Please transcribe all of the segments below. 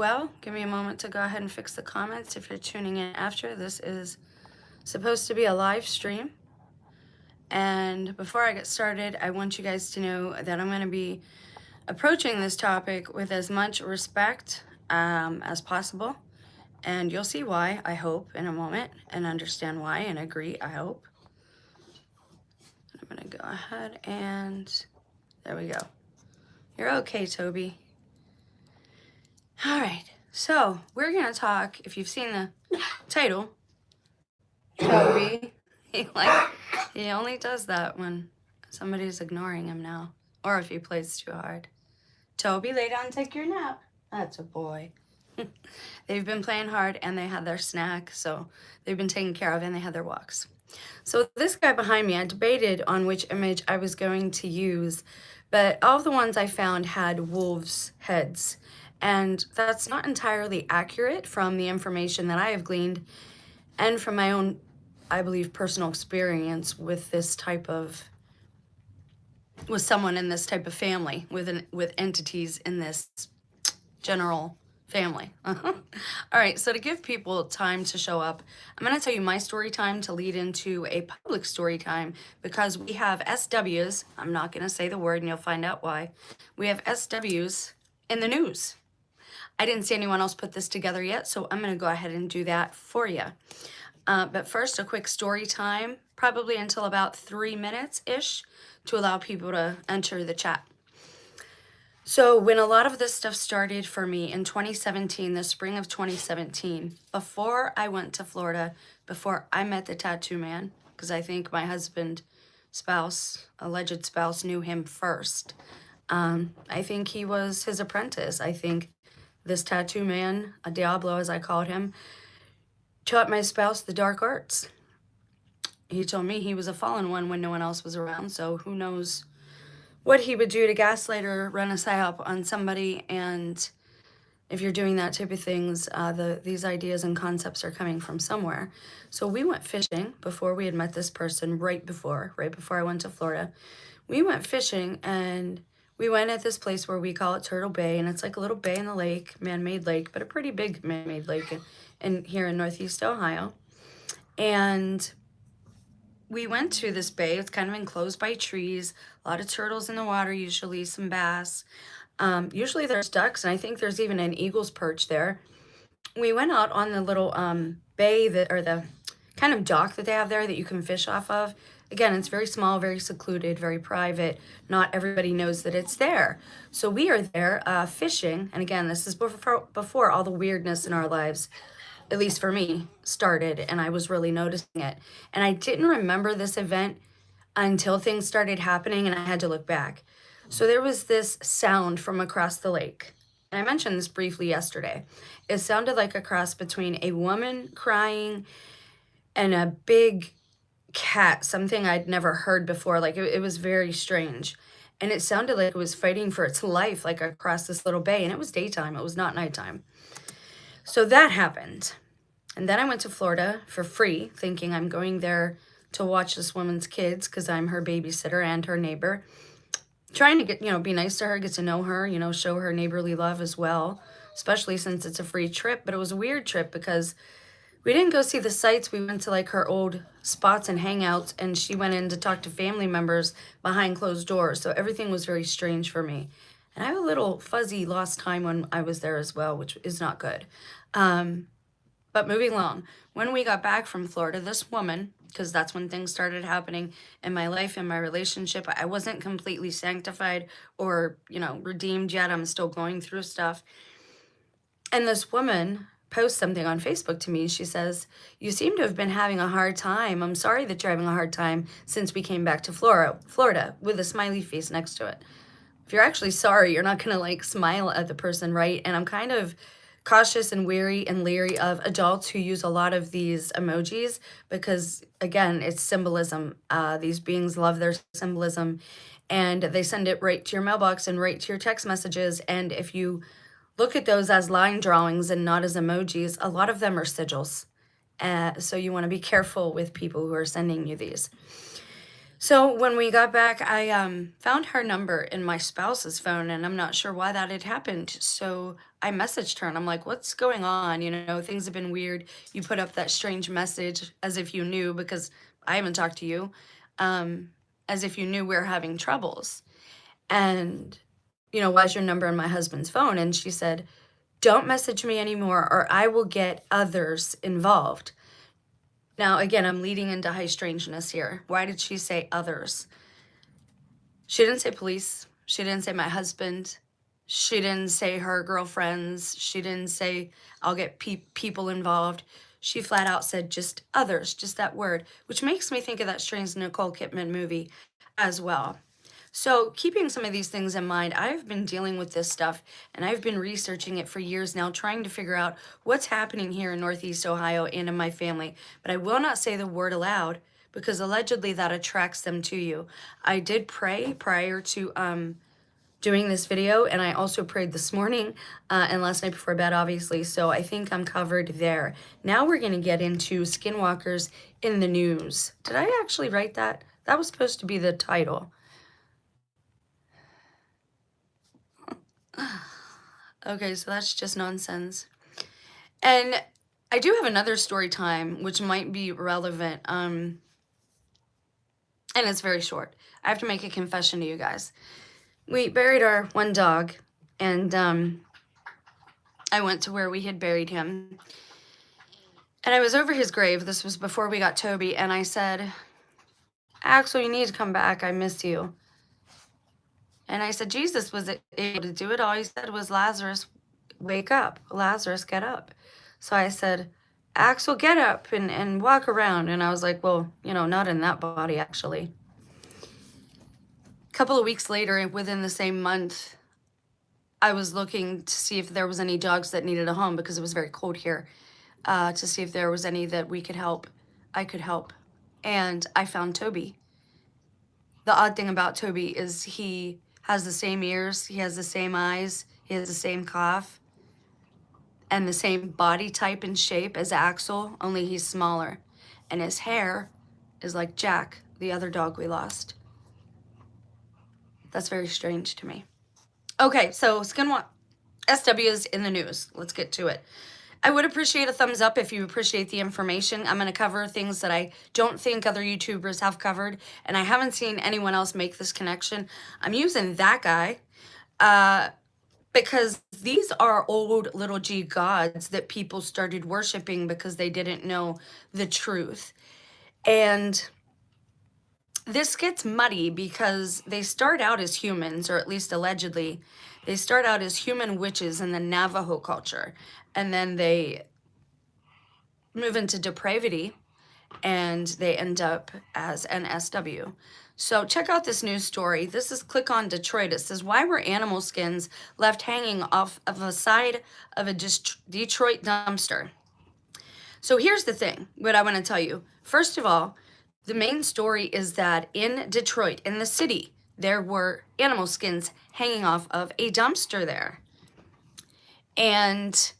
well. Give me a moment to go ahead and fix the comments if you're tuning in after. This is supposed to be a live stream. And before I get started, I want you guys to know that I'm going to be approaching this topic with as much respect as possible. And you'll see why, I hope, in a moment, and understand why and agree, I hope. I'm going to go ahead and there we go. You're okay, Toby. All right, so we're going to talk, if you've seen the title, Toby, he only does that when somebody's ignoring him now, or if he plays too hard. Toby, lay down and take your nap. That's a boy. They've been playing hard and they had their snack, so they've been taken care of and they had their walks. So this guy behind me, I debated on which image I was going to use, but all of the ones I found had wolves' heads. And that's not entirely accurate from the information that I have gleaned and from my own, I believe, personal experience with this type of, with someone in this type of family, with entities in this general family. All right, so to give people time to show up, I'm going to tell you my story time to lead into a public story time, because we have SWs, I'm not going to say the word and you'll find out why, we have SWs in the news. I didn't see anyone else put this together yet, so I'm going to go ahead and do that for you. But first, a quick story time, probably until about 3 minutes-ish, to allow people to enter the chat. So when a lot of this stuff started for me in 2017, the spring of 2017, before I went to Florida, before I met the tattoo man, because I think my husband, spouse, alleged spouse, knew him first. I think he was his apprentice. I think this tattoo man, a Diablo as I called him, taught my spouse the dark arts. He told me he was a fallen one when no one else was around, so who knows what he would do to gaslight or run a psyop on somebody. And if you're doing that type of things, these ideas and concepts are coming from somewhere. So we went fishing before we had met this person, right before I went to Florida. We went fishing and we went at this place where we call it Turtle Bay, and it's like a little bay in the lake, man-made lake, but a pretty big man-made lake here in Northeast Ohio. And we went to this bay. It's kind of enclosed by trees, a lot of turtles in the water, usually some bass. Usually there's ducks, and I think there's even an eagle's perch there. We went out on the little bay or the kind of dock that they have there that you can fish off of. Again, it's very small, very secluded, very private. Not everybody knows that it's there. So we are there fishing. And again, this is before all the weirdness in our lives, at least for me, started, and I was really noticing it. And I didn't remember this event until things started happening and I had to look back. So there was this sound from across the lake. And I mentioned this briefly yesterday. It sounded like a cross between a woman crying and a big cat, something I'd never heard before. Like it was very strange. And it sounded like it was fighting for its life, like across this little bay. And it was daytime, it was not nighttime. So that happened. And then I went to Florida for free, thinking I'm going there to watch this woman's kids because I'm her babysitter and her neighbor. Trying to get, be nice to her, get to know her, show her neighborly love as well, especially since it's a free trip. But it was a weird trip because we didn't go see the sights. We went to like her old spots and hangouts, and she went in to talk to family members behind closed doors. So everything was very strange for me. And I have a little fuzzy lost time when I was there as well, which is not good. But moving along, when we got back from Florida, this woman, because that's when things started happening in my life, in my relationship, I wasn't completely sanctified or, redeemed yet. I'm still going through stuff. And this woman posts something on Facebook to me. She says, "You seem to have been having a hard time. I'm sorry that you're having a hard time since we came back to Florida," with a smiley face next to it. If you're actually sorry, you're not going to smile at the person, right? And I'm kind of cautious and wary and leery of adults who use a lot of these emojis because, again, it's symbolism. These beings love their symbolism, and they send it right to your mailbox and right to your text messages. And if you look at those as line drawings and not as emojis, a lot of them are sigils. So you want to be careful with people who are sending you these. So when we got back, I found her number in my spouse's phone, and I'm not sure why that had happened. So I messaged her, and I'm like, "What's going on? You know, things have been weird. You put up that strange message as if you knew, because I haven't talked to you, um, as if you knew we are having troubles. And why is your number in my husband's phone?" And she said, "Don't message me anymore, or I will get others involved." Now, again, I'm leading into high strangeness here. Why did she say others? She didn't say police. She didn't say my husband. She didn't say her girlfriends. She didn't say I'll get people involved. She flat out said just others, just that word, which makes me think of that strange Nicole Kidman movie as well. So, keeping some of these things in mind, I've been dealing with this stuff and I've been researching it for years now, trying to figure out what's happening here in Northeast Ohio and in my family. But I will not say the word aloud because allegedly that attracts them to you. I did pray prior to doing this video, and I also prayed this morning and last night before bed, obviously. So I think I'm covered there. Now we're going to get into Skinwalkers in the news. Did I actually write that? That was supposed to be the title. Okay, so that's just nonsense. And I do have another story time, which might be relevant, and it's very short. I have to make a confession to you guys. We buried our one dog, and I went to where we had buried him. And I was over his grave. This was before we got Toby, and I said, "Axel, you need to come back. I miss you." And I said, Jesus was able to do it. All he said was, "Lazarus, wake up. Lazarus, get up." So I said, "Axel, get up and walk around." And I was like, well, not in that body, actually. A couple of weeks later, within the same month, I was looking to see if there was any dogs that needed a home because it was very cold here, to see if there was any that we could help. I could help. And I found Toby. The odd thing about Toby is he has the same ears, he has the same eyes, he has the same cough, and the same body type and shape as Axel, only he's smaller. And his hair is like Jack, the other dog we lost. That's very strange to me. Okay, so SW is in the news. Let's get to it. I would appreciate a thumbs up if you appreciate the information. I'm going to cover things that I don't think other YouTubers have covered, and I haven't seen anyone else make this connection. I'm using that guy because these are old little g gods that people started worshiping because they didn't know the truth. And this gets muddy because they start out as humans, or at least allegedly, they start out as human witches in the Navajo culture, and then they move into depravity, and they end up as an SW. So check out this news story. This is Click on Detroit. It says, why were animal skins left hanging off of a side of a Detroit dumpster? So here's the thing, what I want to tell you. First of all, the main story is that in Detroit, in the city, there were animal skins hanging off of a dumpster there. And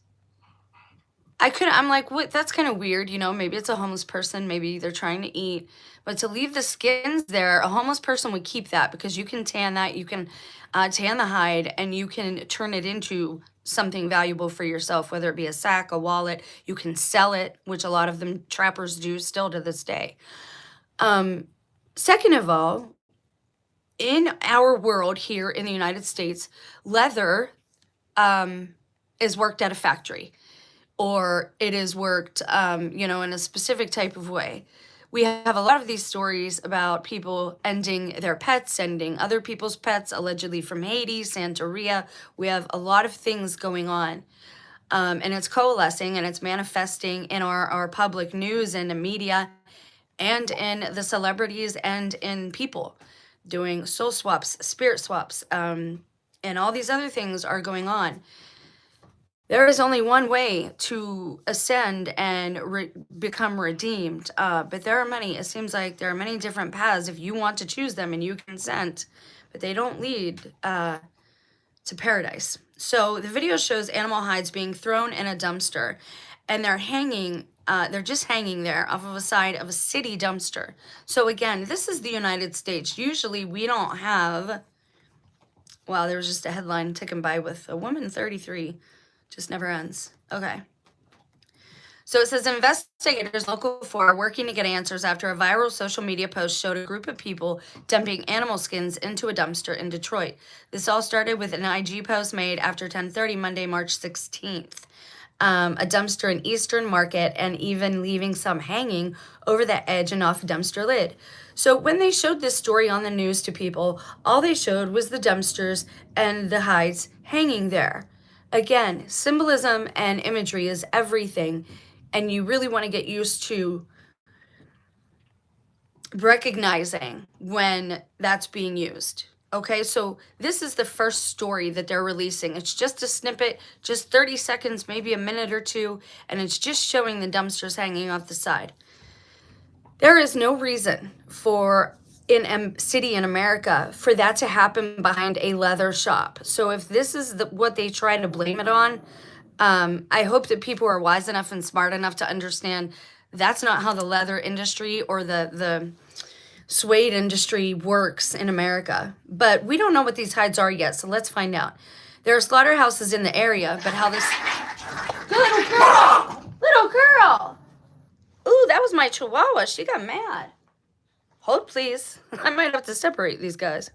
I'm like, what? That's kind of weird, maybe it's a homeless person, maybe they're trying to eat. But to leave the skins there, a homeless person would keep that because you can tan that, you can tan the hide, and you can turn it into something valuable for yourself, whether it be a sack, a wallet. You can sell it, which a lot of them trappers do still to this day. Second of all, in our world here in the United States, leather is worked at a factory, or it is worked, in a specific type of way. We have a lot of these stories about people ending their pets, ending other people's pets, allegedly from Haiti, Santeria. We have a lot of things going on. And it's coalescing and it's manifesting in our public news and the media and in the celebrities and in people doing soul swaps, spirit swaps, and all these other things are going on. There is only one way to ascend and become redeemed, but there are many. It seems like there are many different paths if you want to choose them and you consent, but they don't lead to paradise. So the video shows animal hides being thrown in a dumpster, and they're hanging they're just hanging there off of a side of a city dumpster. So again, this is the United States. Usually we don't have, wow, there was just a headline ticking by with a woman 33, just never ends. Okay. So it says investigators local 4 are working to get answers after a viral social media post showed a group of people dumping animal skins into a dumpster in Detroit. This all started with an IG post made after 10:30 Monday, March 16th. A dumpster in Eastern Market, and even leaving some hanging over the edge and off a dumpster lid. So when they showed this story on the news to people, all they showed was the dumpsters and the hides hanging there. Again, symbolism and imagery is everything, and you really want to get used to recognizing when that's being used. Okay, so this is the first story that they're releasing. It's just a snippet, just 30 seconds, maybe a minute or two, and it's just showing the dumpsters hanging off the side. There is no reason for in a city in America for that to happen behind a leather shop. So if this is what they try to blame it on, I hope that people are wise enough and smart enough to understand that's not how the leather industry or the suede industry works in America. But we don't know what these hides are yet, so let's find out. There are slaughterhouses in the area, but how this... Good little girl! Little girl! Ooh, that was my chihuahua. She got mad. Hold, please. I might have to separate these guys.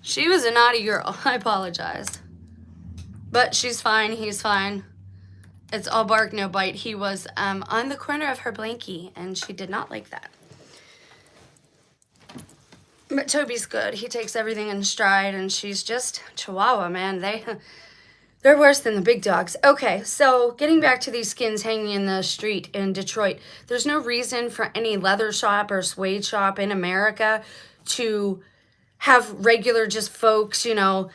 She was a naughty girl. I apologize. But she's fine. He's fine. It's all bark, no bite. He was on the corner of her blankie, and she did not like that. But Toby's good. He takes everything in stride, and she's just Chihuahua, man. They're worse than the big dogs. Okay, so getting back to these skins hanging in the street in Detroit, there's no reason for any leather shop or suede shop in America to have regular just folks, you know.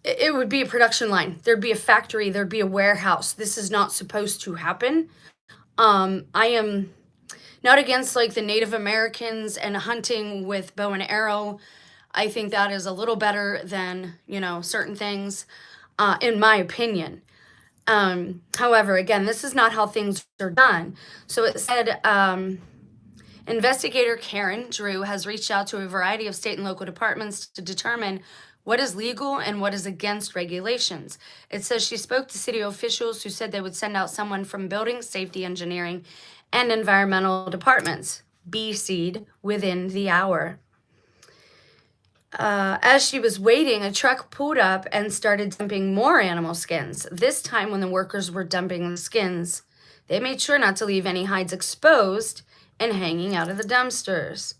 It would be a production line. There'd be a factory. There'd be a warehouse. This is not supposed to happen. I am not against like the Native Americans and hunting with bow and arrow. I think that is a little better than, you know, certain things, in my opinion. However, again, this is not how things are done. So it said, investigator Karen Drew has reached out to a variety of state and local departments to determine what is legal and what is against regulations. It says she spoke to city officials who said they would send out someone from building safety engineering and environmental departments, BC'd, within the hour. As she was waiting, a truck pulled up and started dumping more animal skins. This time when the workers were dumping the skins, they made sure not to leave any hides exposed and hanging out of the dumpsters.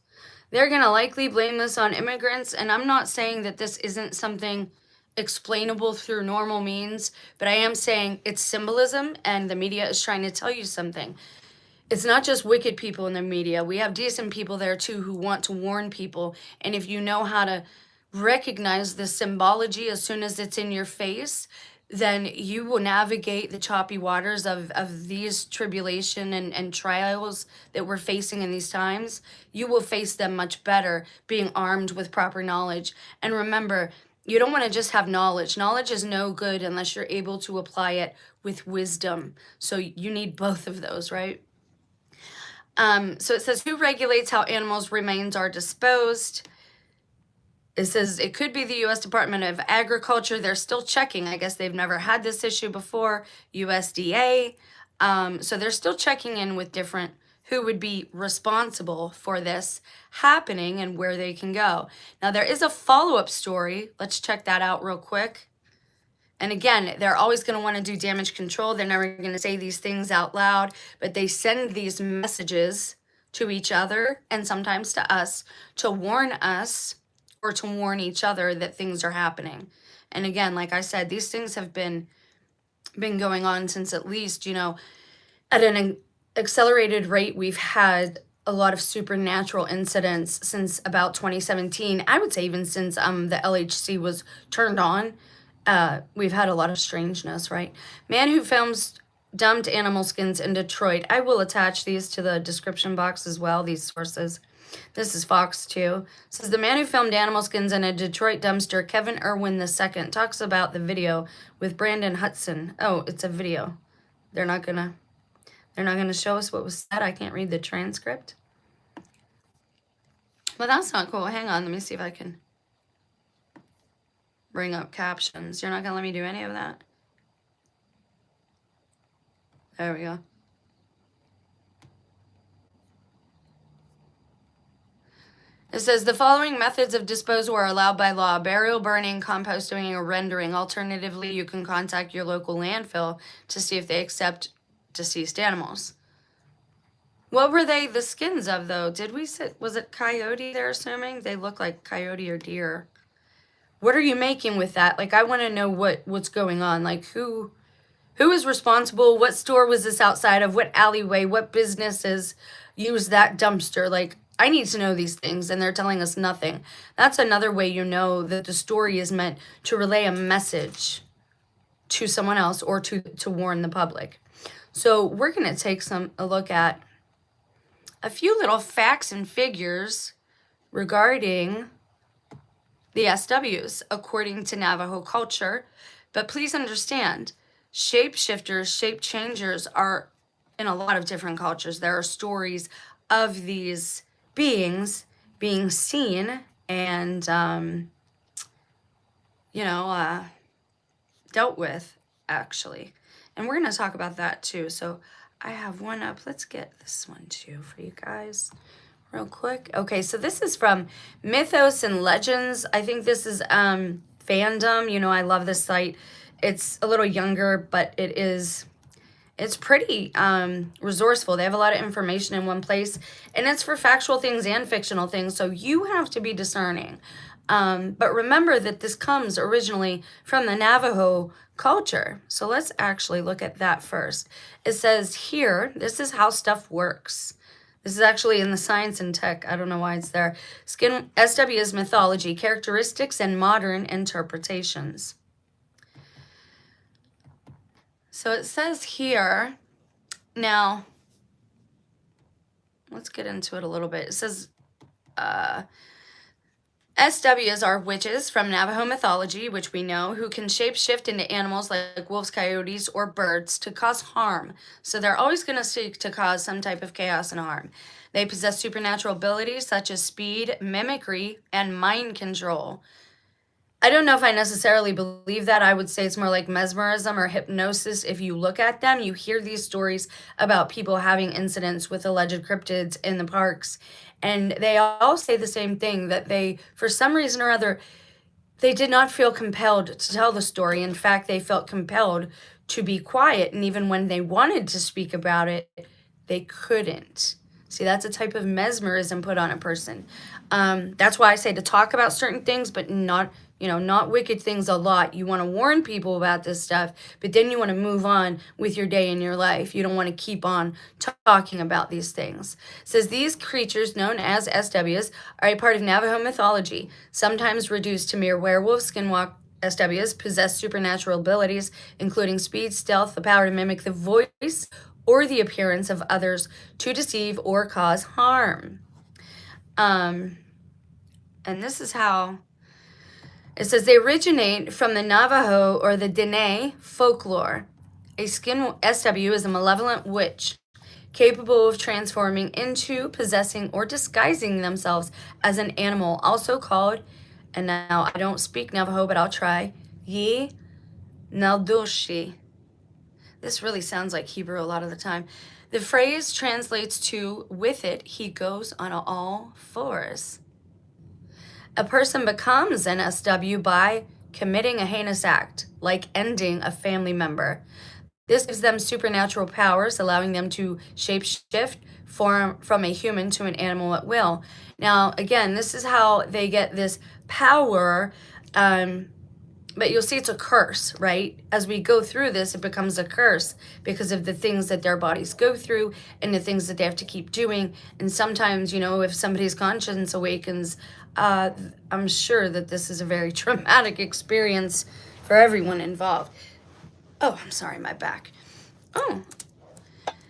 They're going to likely blame this on immigrants, and I'm not saying that this isn't something explainable through normal means, but I am saying it's symbolism, and the media is trying to tell you something. It's not just wicked people in the media. We have decent people there too who want to warn people, and if you know how to recognize the symbology as soon as it's in your face, then you will navigate the choppy waters of these tribulation and trials that we're facing in these times. You will face them much better being armed with proper knowledge. And remember, you don't want to just have knowledge. Knowledge is no good unless you're able to apply it with wisdom. So you need both of those, right? So it says, who regulates how animals' remains are disposed? It says it could be the U.S. Department of Agriculture. They're still checking. I guess they've never had this issue before. USDA. So they're still checking in with different who would be responsible for this happening and where they can go. Now, there is a follow-up story. Let's check that out real quick. And again, they're always going to want to do damage control. They're never going to say these things out loud, but they send these messages to each other and sometimes to us to warn us or to warn each other that things are happening. And again, like I said, these things have been going on since at least, at an accelerated rate. We've had a lot of supernatural incidents since about 2017. I would say even since the LHC was turned on. We've had a lot of strangeness, right? Man who films dumped animal skins in Detroit. I will attach these to the description box as well, these sources. This is Fox 2. It says, the man who filmed animal skins in a Detroit dumpster, Kevin Irwin II, talks about the video with Brandon Hudson. Oh, it's a video. They're not gonna show us what was said. I can't read the transcript. Well, that's not cool. Hang on, let me see if I can bring up captions. You're not gonna let me do any of that? There we go. It says the following methods of disposal are allowed by law: burial, burning, composting, or rendering. Alternatively, you can contact your local landfill to see if they accept deceased animals. What were they the skins of, though? Was it coyote, they're assuming? They look like coyote or deer. What are you making with that? Like, I want to know what's going on. Like, who is responsible? What store was this outside of? What alleyway? What businesses use that dumpster? Like, I need to know these things, and they're telling us nothing. That's another way you know that the story is meant to relay a message to someone else or to warn the public. So we're going to take a look at a few little facts and figures regarding the SWs, according to Navajo culture. But please understand, shapeshifters, shape changers are in a lot of different cultures. There are stories of these beings being seen and, dealt with, actually. And we're going to talk about that too. So I have one up. Let's get this one too for you guys real quick. Okay, so this is from Mythos and Legends. I think this is fandom. I love this site. It's a little younger, but it's pretty resourceful. They have a lot of information in one place, and it's for factual things and fictional things, so you have to be discerning. But remember that this comes originally from the Navajo culture. So let's actually look at that first. It says here, this is how stuff works. This is actually in the Science and Tech. I don't know why it's there. SW's mythology, characteristics, and modern interpretations. So it says here, now, let's get into it a little bit. It says, SWs are witches from Navajo mythology, which we know, who can shapeshift into animals like wolves, coyotes, or birds to cause harm. So they're always going to seek to cause some type of chaos and harm. They possess supernatural abilities such as speed, mimicry, and mind control. I don't know if I necessarily believe that. I would say it's more like mesmerism or hypnosis. If you look at them, you hear these stories about people having incidents with alleged cryptids in the parks. And they all say the same thing, that they, for some reason or other, they did not feel compelled to tell the story. In fact, they felt compelled to be quiet. And even when they wanted to speak about it, they couldn't. See, that's a type of mesmerism put on a person. That's why I say to talk about certain things, but not wicked things a lot. You want to warn people about this stuff, but then you want to move on with your day in your life. You don't want to keep on talking about these things. It says these creatures, known as SWs, are a part of Navajo mythology, sometimes reduced to mere werewolves. Skinwalkers, SWs, possess supernatural abilities, including speed, stealth, the power to mimic the voice or the appearance of others to deceive or cause harm. And this is how it says they originate from the Navajo or the Dene folklore. A skin SW is a malevolent witch capable of transforming into, possessing, or disguising themselves as an animal, also called, and now I don't speak Navajo, but I'll try, Ye Naldoshi. This really sounds like Hebrew a lot of the time. The phrase translates to, with it, he goes on all fours. A person becomes an SW by committing a heinous act, like ending a family member. This gives them supernatural powers, allowing them to shapeshift from a human to an animal at will. Now, again, this is how they get this power, but you'll see it's a curse, right? As we go through this, it becomes a curse because of the things that their bodies go through and the things that they have to keep doing. And sometimes, if somebody's conscience awakens, I'm sure that this is a very traumatic experience for everyone involved. Oh, I'm sorry, my back. Oh.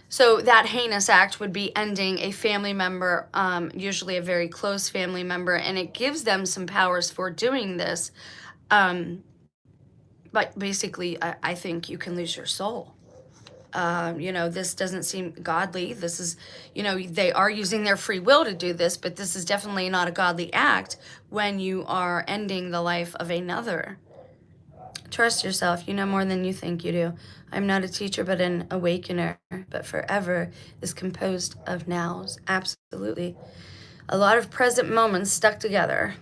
So that heinous act would be ending a family member, usually a very close family member, and it gives them some powers for doing this. But basically, I think you can lose your soul. This doesn't seem godly. This is, they are using their free will to do this, but this is definitely not a godly act when you are ending the life of another. Trust yourself. You know more than you think you do. I'm not a teacher, but an awakener. But forever is composed of nows. Absolutely. A lot of present moments stuck together.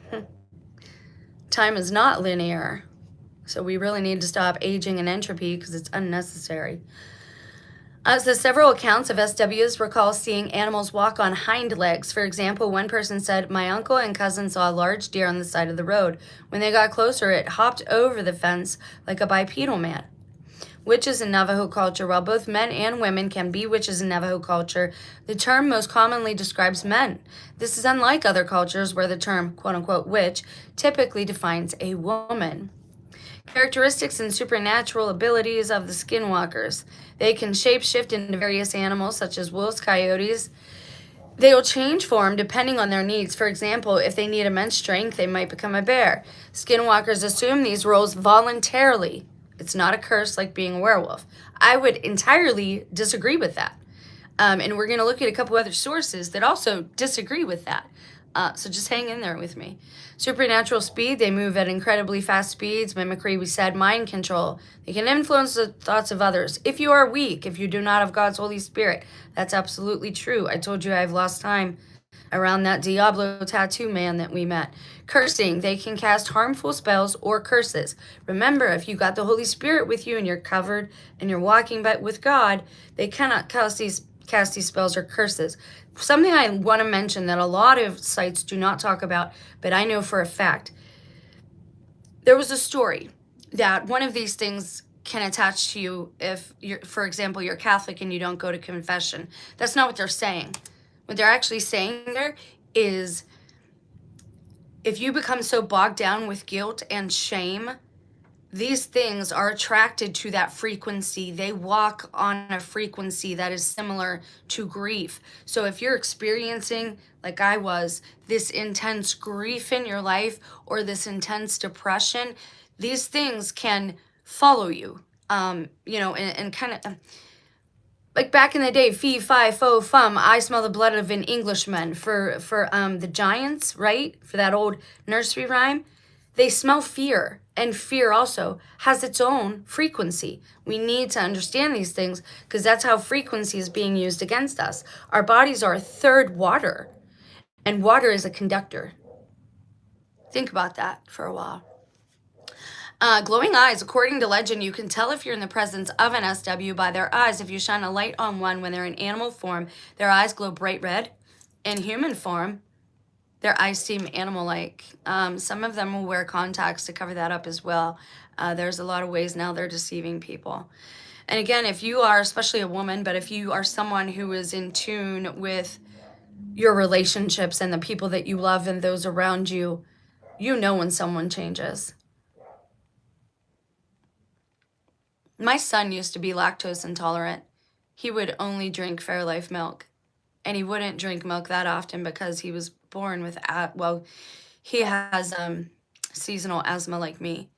Time is not linear. So we really need to stop aging and entropy because it's unnecessary. So several accounts of SWs recall seeing animals walk on hind legs. For example, one person said, my uncle and cousin saw a large deer on the side of the road. When they got closer, it hopped over the fence like a bipedal man. Witches in Navajo culture. While both men and women can be witches in Navajo culture, the term most commonly describes men. This is unlike other cultures where the term, quote-unquote, witch typically defines a woman. Characteristics and supernatural abilities of the Skinwalkers. They can shapeshift into various animals such as wolves, coyotes. They will change form depending on their needs. For example, if they need immense strength, they might become a bear. Skinwalkers assume these roles voluntarily. It's not a curse like being a werewolf. I would entirely disagree with that. And we're going to look at a couple other sources that also disagree with that. So just hang in there with me. Supernatural speed, they move at incredibly fast speeds. Mimicry, we said, mind control. They can influence the thoughts of others. If you are weak, if you do not have God's Holy Spirit, that's absolutely true. I told you I've lost time around that Diablo tattoo man that we met. Cursing, they can cast harmful spells or curses. Remember, if you got the Holy Spirit with you and you're covered and you're walking with God, they cannot cast these spells or curses. Something I want to mention that a lot of sites do not talk about, but I know for a fact. There was a story that one of these things can attach to you if you're, for example, you're Catholic and you don't go to confession. That's not what they're saying. What they're actually saying there is if you become so bogged down with guilt and shame, these things are attracted to that frequency. They walk on a frequency that is similar to grief. So if you're experiencing, like I was, this intense grief in your life or this intense depression, these things can follow you, and kind of like back in the day, fee, fi, fo, fum, I smell the blood of an Englishman for the Giants, right? For that old nursery rhyme. They smell fear, and fear also has its own frequency. We need to understand these things because that's how frequency is being used against us. Our bodies are a third water, and water is a conductor. Think about that for a while. Glowing eyes. According to legend, you can tell if you're in the presence of an SW by their eyes. If you shine a light on one when they're in animal form, their eyes glow bright red. In human form, their eyes seem animal-like. Some of them will wear contacts to cover that up as well. There's a lot of ways now they're deceiving people. And again, if you are, especially a woman, but if you are someone who is in tune with your relationships and the people that you love and those around you, you know when someone changes. My son used to be lactose intolerant. He would only drink Fairlife milk. And he wouldn't drink milk that often because he was born with, he has seasonal asthma like me.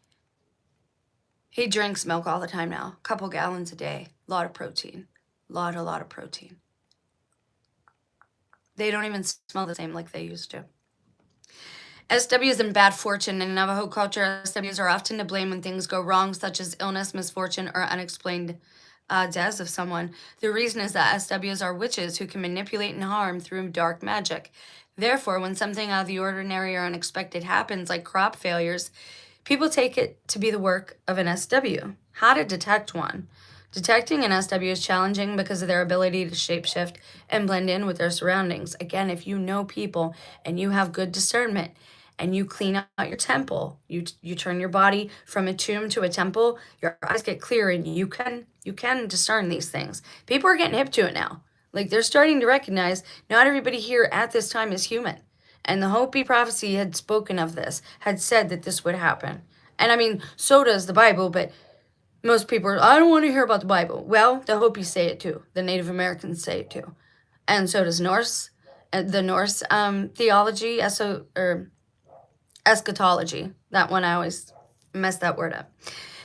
He drinks milk all the time now, a couple gallons a day, a lot of protein, a lot of protein. They don't even smell the same like they used to. SWs and bad fortune. In Navajo culture, SWs are often to blame when things go wrong, such as illness, misfortune, or unexplained deaths of someone. The reason is that SWs are witches who can manipulate and harm through dark magic. Therefore, when something out of the ordinary or unexpected happens, like crop failures, people take it to be the work of an SW. How to detect one? Detecting an SW is challenging because of their ability to shapeshift and blend in with their surroundings. Again, if you know people and you have good discernment and you clean out your temple, you turn your body from a tomb to a temple, your eyes get clear and you can discern these things. People are getting hip to it now. Like, they're starting to recognize not everybody here at this time is human. And the Hopi prophecy had spoken of this, had said that this would happen. And I mean, so does the Bible, but most people are, I don't want to hear about the Bible. Well, the Hopis say it too. The Native Americans say it too. And so does Norse, the Norse theology, or eschatology. That one, I always mess that word up.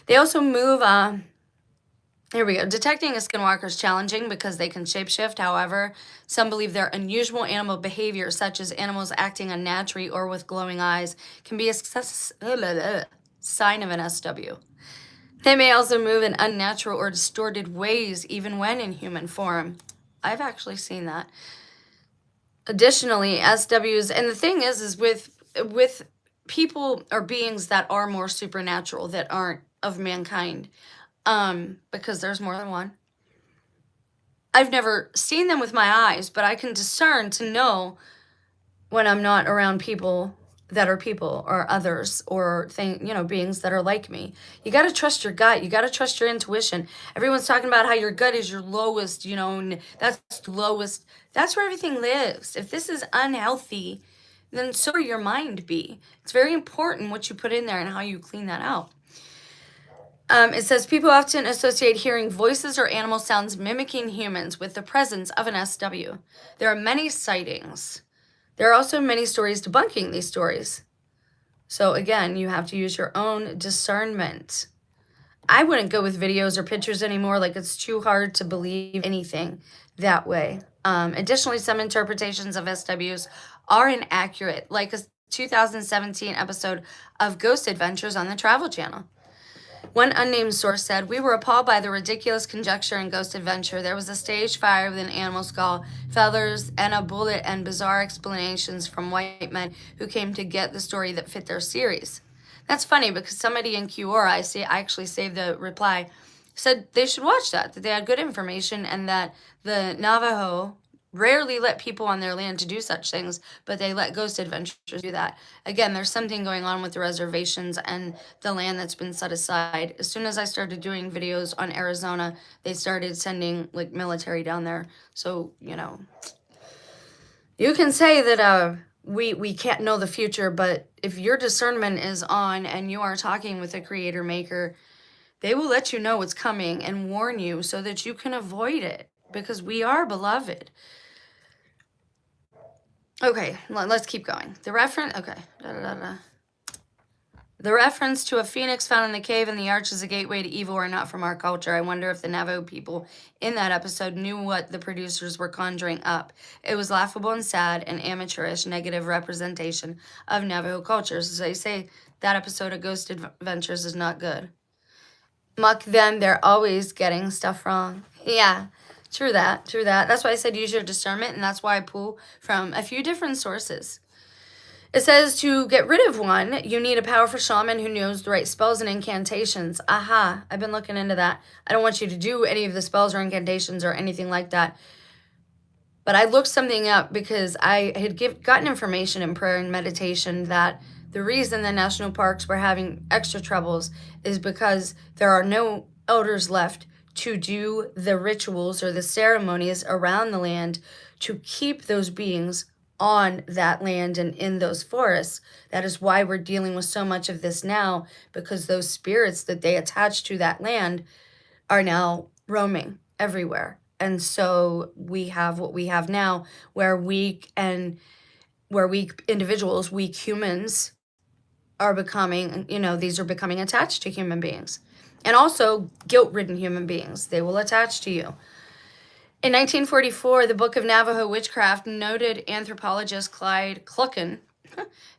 They also move, here we go. Detecting a skinwalker is challenging because they can shapeshift. However, some believe their unusual animal behavior, such as animals acting unnaturally or with glowing eyes, can be a sign of an SW. They may also move in unnatural or distorted ways, even when in human form. I've actually seen that. Additionally, SWs, and the thing is with people or beings that are more supernatural, that aren't of mankind, because there's more than one. I've never seen them with my eyes, but I can discern to know when I'm not around people that are people or others or beings that are like me. You got to trust your gut. You got to trust your intuition. Everyone's talking about how your gut is your lowest, and that's the lowest. That's where everything lives. If this is unhealthy, then so will your mind be. It's very important what you put in there and how you clean that out. It says people often associate hearing voices or animal sounds mimicking humans with the presence of an SW. There are many sightings. There are also many stories debunking these stories. So again, you have to use your own discernment. I wouldn't go with videos or pictures anymore. Like, it's too hard to believe anything that way. Additionally, some interpretations of SWs are inaccurate, like a 2017 episode of Ghost Adventures on the Travel Channel. One unnamed source said, "We were appalled by the ridiculous conjecture in Ghost Adventure. There was a stage fire with an animal skull, feathers, and a bullet, and bizarre explanations from white men who came to get the story that fit their series." That's funny because somebody in Quora, I actually saved the reply, said they should watch that they had good information, and that the Navajo rarely let people on their land to do such things, but they let Ghost Adventures do that. Again, there's something going on with the reservations and the land that's been set aside. As soon as I started doing videos on Arizona, they started sending like military down there. So, you can say that we can't know the future, but if your discernment is on and you are talking with a creator maker, they will let you know what's coming and warn you so that you can avoid it, because we are beloved. Okay, let's keep going. The reference to a phoenix found in the cave and the arch as a gateway to evil are not from our culture. I wonder if the Navajo people in that episode knew what the producers were conjuring up. It was laughable and sad and amateurish negative representation of Navajo cultures. As I say, that episode of Ghost Adventures is not good. Muck them, they're always getting stuff wrong. Yeah. True that. That's why I said use your discernment, and that's why I pull from a few different sources. It says to get rid of one, you need a powerful shaman who knows the right spells and incantations. Aha, I've been looking into that. I don't want you to do any of the spells or incantations or anything like that. But I looked something up because I had gotten information in prayer and meditation that the reason the national parks were having extra troubles is because there are no elders left to do the rituals or the ceremonies around the land to keep those beings on that land and in those forests. That is why we're dealing with so much of this now, because those spirits that they attach to that land are now roaming everywhere. And so we have what we have now, where weak individuals, weak humans are becoming, these are becoming attached to human beings. And also guilt-ridden human beings. They will attach to you. In 1944, the Book of Navajo Witchcraft, noted anthropologist Clyde Clucken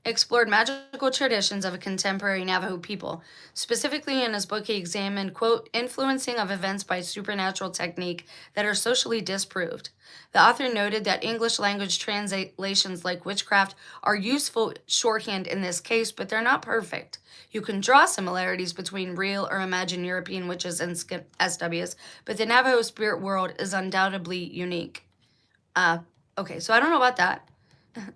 explored magical traditions of a contemporary Navajo people. Specifically, in his book, he examined, quote, influencing of events by supernatural technique that are socially disproved. The author noted that English language translations like witchcraft are useful shorthand in this case, but they're not perfect. You can draw similarities between real or imagined European witches and SWs, but the Navajo spirit world is undoubtedly unique. Okay, so I don't know about that.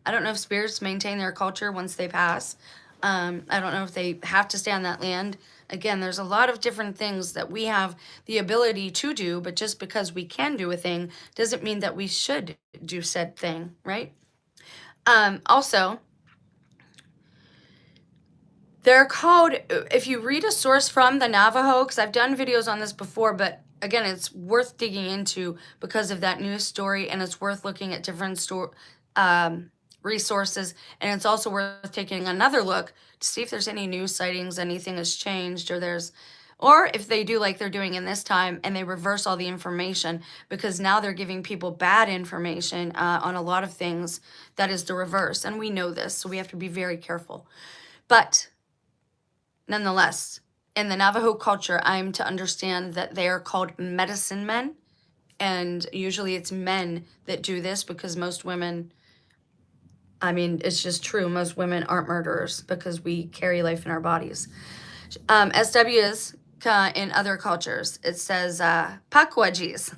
I don't know if spirits maintain their culture once they pass. I don't know if they have to stay on that land. Again, there's a lot of different things that we have the ability to do, but just because we can do a thing doesn't mean that we should do said thing, right? Also, they're called, if you read a source from the Navajo, because I've done videos on this before, but again, it's worth digging into because of that news story, and it's worth looking at different resources, and it's also worth taking another look to see if there's any news sightings, anything has changed, or if they do like they're doing in this time and they reverse all the information, because now they're giving people bad information on a lot of things. That is the reverse, and we know this, so we have to be very careful. But nonetheless, in the Navajo culture, I'm to understand that they are called medicine men, and usually it's men that do this because most women, I mean, it's just true. Most women aren't murderers because we carry life in our bodies. SWs in other cultures, it says Pakwajis.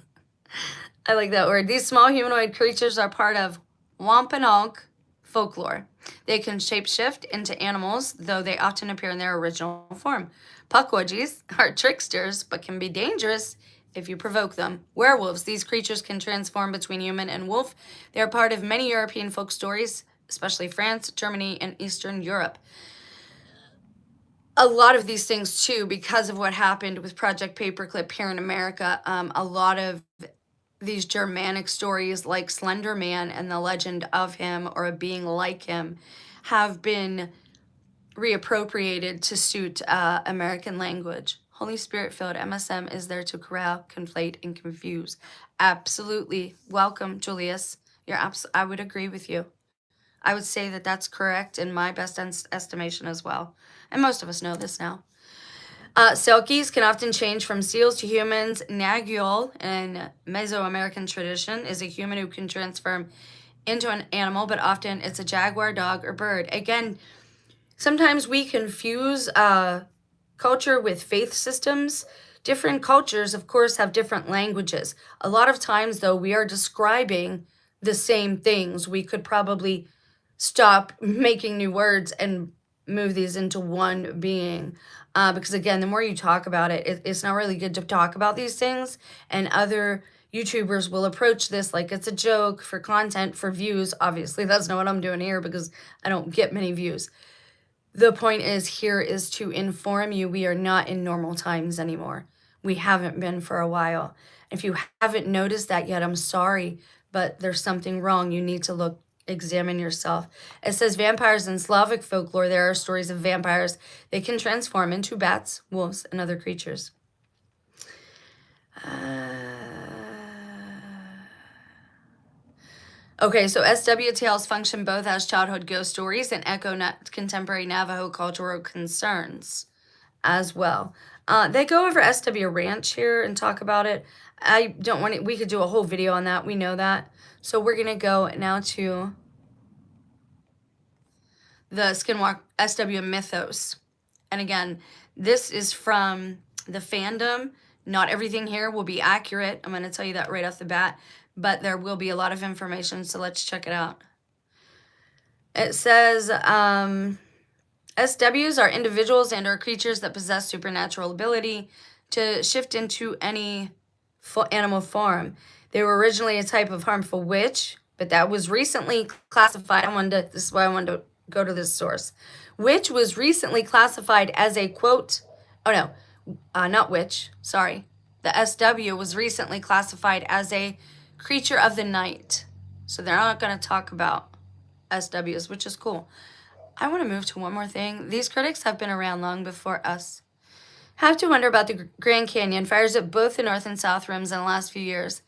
I like that word. These small humanoid creatures are part of Wampanoag folklore. They can shapeshift into animals, though they often appear in their original form. Pakwajis are tricksters, but can be dangerous if you provoke them. Werewolves. These creatures can transform between human and wolf. They are part of many European folk stories, especially France, Germany, and Eastern Europe. A lot of these things, too, because of what happened with Project Paperclip here in America, a lot of these Germanic stories like Slender Man and the legend of him or a being like him have been reappropriated to suit American language. Holy Spirit filled MSM is there to corral, conflate, and confuse. Absolutely. Welcome, Julius. I would agree with you. I would say that that's correct in my best estimation as well. And most of us know this now. Selkies can often change from seals to humans. Nagyol in Mesoamerican tradition is a human who can transform into an animal, but often it's a jaguar, dog, or bird. Again, sometimes we confuse culture with faith systems. Different cultures, of course, have different languages. A lot of times, though, we are describing the same things. We could probably stop making new words and move these into one being. Because again, the more you talk about it, it's not really good to talk about these things. And other YouTubers will approach this like it's a joke for content, for views. Obviously, that's not what I'm doing here because I don't get many views. The point is here is to inform you we are not in normal times anymore. We haven't been for a while. If you haven't noticed that yet, I'm sorry, but there's something wrong. You need to examine yourself. It says vampires in Slavic folklore, there are stories of vampires. They can transform into bats, wolves, and other creatures. Okay, so SW tales function both as childhood ghost stories and echo contemporary Navajo cultural concerns as well. They go over SW Ranch here and talk about it. I don't want to, we could do a whole video on that. We know that. So we're going to go now to the Skinwalker SW mythos. And again, this is from the fandom. Not everything here will be accurate. I'm going to tell you that right off the bat. But there will be a lot of information, so let's check it out. It says, SWs are individuals and or creatures that possess supernatural ability to shift into any animal form. They were originally a type of harmful witch, but that was recently classified. This is why I wanted to go to this source. Witch was recently classified as a quote, not witch, sorry. The SW was recently classified as a creature of the night. So they're not going to talk about SWs, which is cool. I want to move to one more thing. These critics have been around long before us. Have to wonder about the Grand Canyon. Fires at both the north and south rims in the last few years.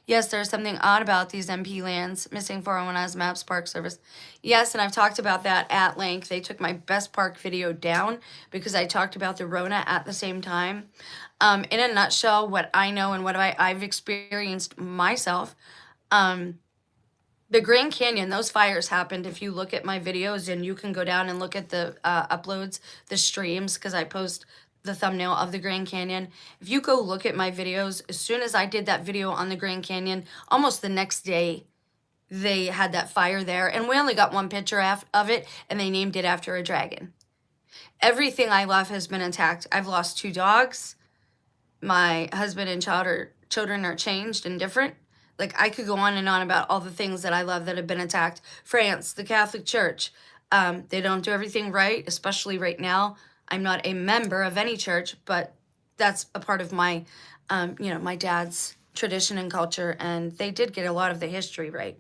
Yes, there's something odd about these MP lands, missing 401 Maps Park Service. Yes, and I've talked about that at length. They took my best park video down because I talked about the Rona at the same time. In a nutshell, what I know and what I've experienced myself, the Grand Canyon, those fires happened. If you look at my videos, and you can go down and look at the uploads, the streams, because I post the thumbnail of the Grand Canyon. If you go look at my videos, as soon as I did that video on the Grand Canyon, almost the next day, they had that fire there. And we only got one picture of it, and they named it after a dragon. Everything I love has been attacked. I've lost 2 dogs. My husband and children are changed and different. Like, I could go on and on about all the things that I love that have been attacked. France, the Catholic Church, they don't do everything right, especially right now. I'm not a member of any church, but that's a part of my, my dad's tradition and culture, and they did get a lot of the history right.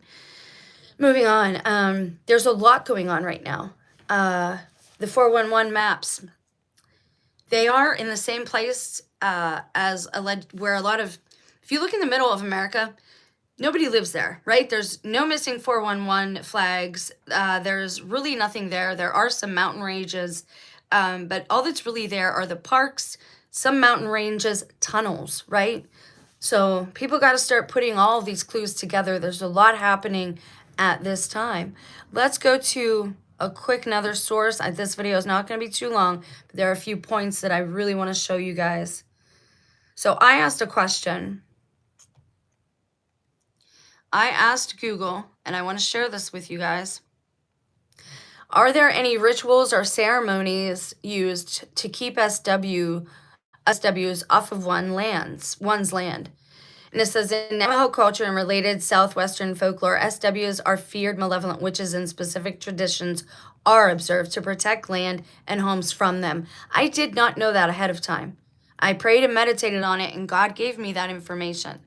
Moving on, there's a lot going on right now. The 411 maps, they are in the same place as where a lot of, if you look in the middle of America, nobody lives there, right? There's no missing 411 flags. There's really nothing there. There are some mountain ranges, but all that's really there are the parks, some mountain ranges, tunnels, right? So people got to start putting all of these clues together. There's a lot happening at this time. Let's go to a quick another source. This video is not going to be too long, but there are a few points that I really want to show you guys. So I asked a question. I asked Google, and I want to share this with you guys. Are there any rituals or ceremonies used to keep SWs off of one's land? And it says, in Navajo culture and related southwestern folklore, SWs are feared malevolent witches, and specific traditions are observed to protect land and homes from them. I did not know that ahead of time. I prayed and meditated on it, and God gave me that information.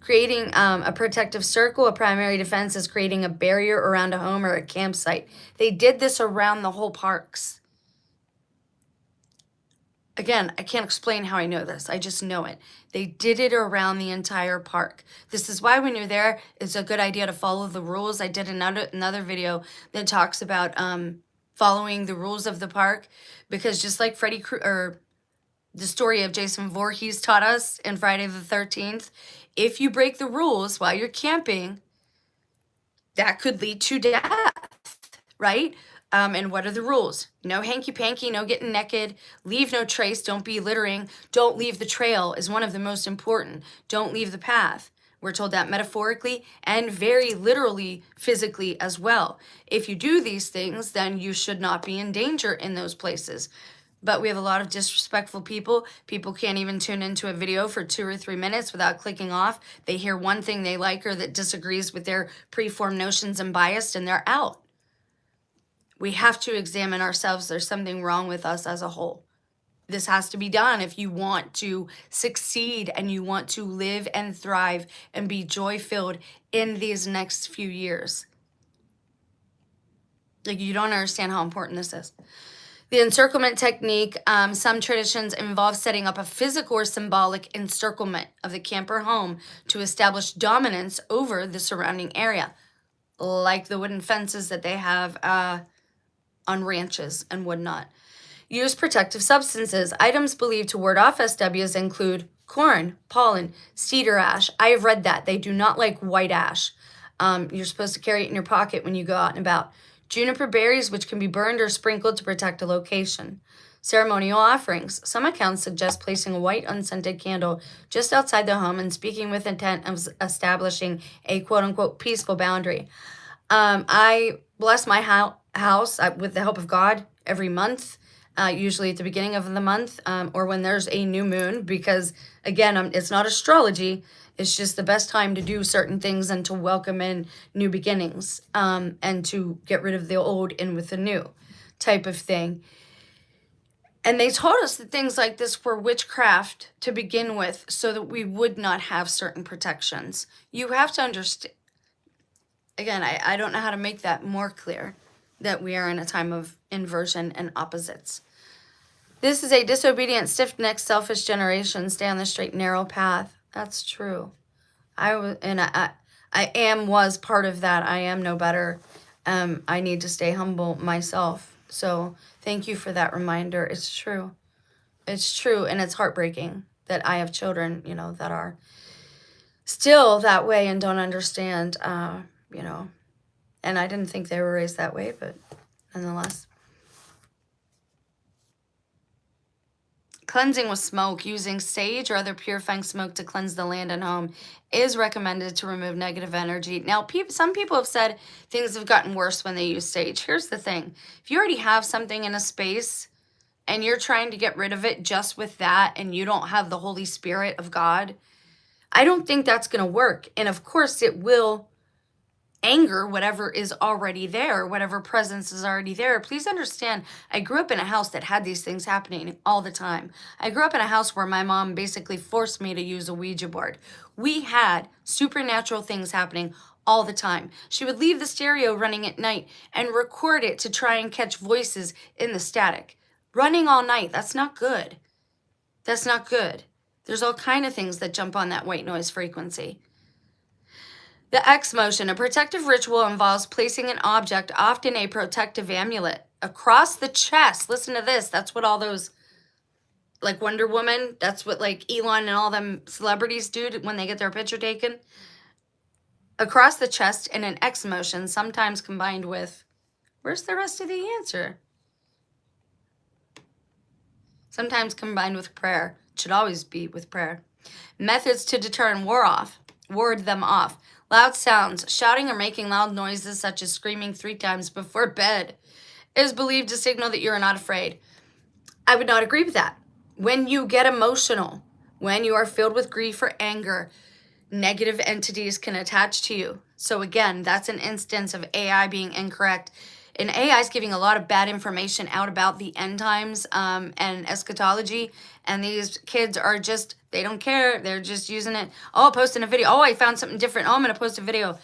Creating a protective circle, a primary defense, is creating a barrier around a home or a campsite. They did this around the whole parks. Again, I can't explain how I know this. I just know it. They did it around the entire park. This is why when you're there, it's a good idea to follow the rules. I did another video that talks about following the rules of the park, because just like the story of Jason Voorhees taught us in Friday the 13th, if you break the rules while you're camping, that could lead to death, right? And what are the rules? No hanky-panky, no getting naked, leave no trace, don't be littering, don't leave the trail is one of the most important. Don't leave the path. We're told that metaphorically and very literally, physically as well. If you do these things, then you should not be in danger in those places. But we have a lot of disrespectful people. People can't even tune into a video for 2 or 3 minutes without clicking off. They hear one thing they like or that disagrees with their preformed notions and bias, and they're out. We have to examine ourselves. There's something wrong with us as a whole. This has to be done if you want to succeed and you want to live and thrive and be joy-filled in these next few years. Like, you don't understand how important this is. The encirclement technique, some traditions involve setting up a physical or symbolic encirclement of the camper home to establish dominance over the surrounding area, like the wooden fences that they have on ranches and whatnot. Use protective substances. Items believed to ward off SWs include corn, pollen, cedar ash. I have read that. They do not like white ash. You're supposed to carry it in your pocket when you go out and about. Juniper berries, which can be burned or sprinkled to protect a location. Ceremonial offerings. Some accounts suggest placing a white unscented candle just outside the home and speaking with intent of establishing a quote-unquote peaceful boundary. I bless my house with the help of God every month, usually at the beginning of the month, or when there's a new moon, because again, it's not astrology. It's just the best time to do certain things and to welcome in new beginnings, and to get rid of the old in with the new type of thing. And they taught us that things like this were witchcraft to begin with, so that we would not have certain protections. You have to understand. Again, I don't know how to make that more clear, that we are in a time of inversion and opposites. This is a disobedient, stiff-necked, selfish generation. Stay on the straight, narrow path. That's true. was part of that. I am no better. I need to stay humble myself. So thank you for that reminder. It's true. It's true. And it's heartbreaking that I have children, you know, that are still that way and don't understand, you know, and I didn't think they were raised that way, but nonetheless. Cleansing with smoke, using sage or other purifying smoke to cleanse the land and home is recommended to remove negative energy. Now, some people have said things have gotten worse when they use sage. Here's the thing. If you already have something in a space and you're trying to get rid of it just with that and you don't have the Holy Spirit of God, I don't think that's going to work. And of course, it will anger whatever is already there, whatever presence is already there. Please understand, I grew up in a house that had these things happening all the time. I grew up in a house where my mom basically forced me to use a Ouija board. We had supernatural things happening all the time. She would leave the stereo running at night and record it to try and catch voices in the static. Running all night, that's not good. That's not good. There's all kind of things that jump on that white noise frequency. The X motion, a protective ritual, involves placing an object, often a protective amulet, across the chest. Listen to this. That's what all those, like Wonder Woman, that's what like Elon and all them celebrities do when they get their picture taken. Across the chest in an X motion, sometimes combined with, where's the rest of the answer? Sometimes combined with prayer. It should always be with prayer. Methods to deter and ward them off. Loud sounds, shouting or making loud noises such as screaming 3 times before bed is believed to signal that you are not afraid. I would not agree with that. When you get emotional, when you are filled with grief or anger, negative entities can attach to you. So again, that's an instance of AI being incorrect. And AI is giving a lot of bad information out about the end times and eschatology. And these kids are just, they don't care. They're just using it. Oh, posting a video. Oh, I found something different. Oh, I'm going to post a video.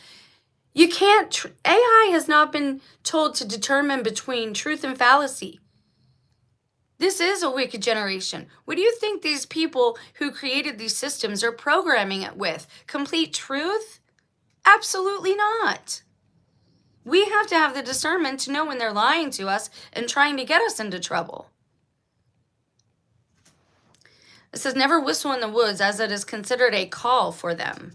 You can't, AI has not been told to determine between truth and fallacy. This is a wicked generation. What do you think these people who created these systems are programming it with? Complete truth? Absolutely not. We have to have the discernment to know when they're lying to us and trying to get us into trouble. It says, never whistle in the woods as it is considered a call for them.